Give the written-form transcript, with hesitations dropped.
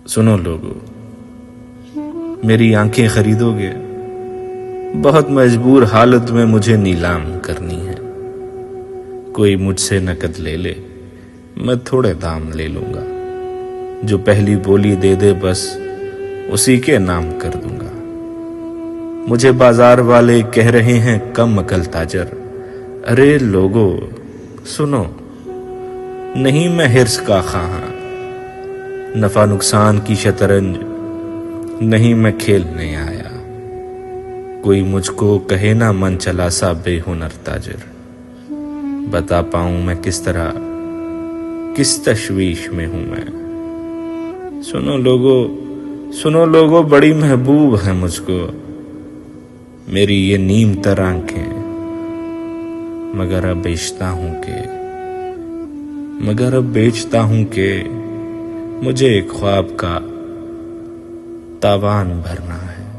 سنو لوگو، میری آنکھیں خریدو گے؟ بہت مجبور حالت میں مجھے نیلام کرنی ہے۔ کوئی مجھ سے نقد لے لے، میں تھوڑے دام لے لوں گا۔ جو پہلی بولی دے دے بس اسی کے نام کر دوں گا۔ مجھے بازار والے کہہ رہے ہیں کم عقل تاجر۔ ارے لوگو سنو، نہیں میں حرص کا خواہاں، نفع نقصان کی شطرنج نہیں میں کھیلنے آیا۔ کوئی مجھ کو کہے نہ من چلا سا بے ہنر تاجر، بتا پاؤں میں کس طرح کس تشویش میں ہوں میں۔ سنو لوگو بڑی محبوب ہے مجھ کو میری یہ نیم تر آنکھیں، مگر اب بیچتا ہوں کہ مجھے ایک خواب کا تاوان بھرنا ہے۔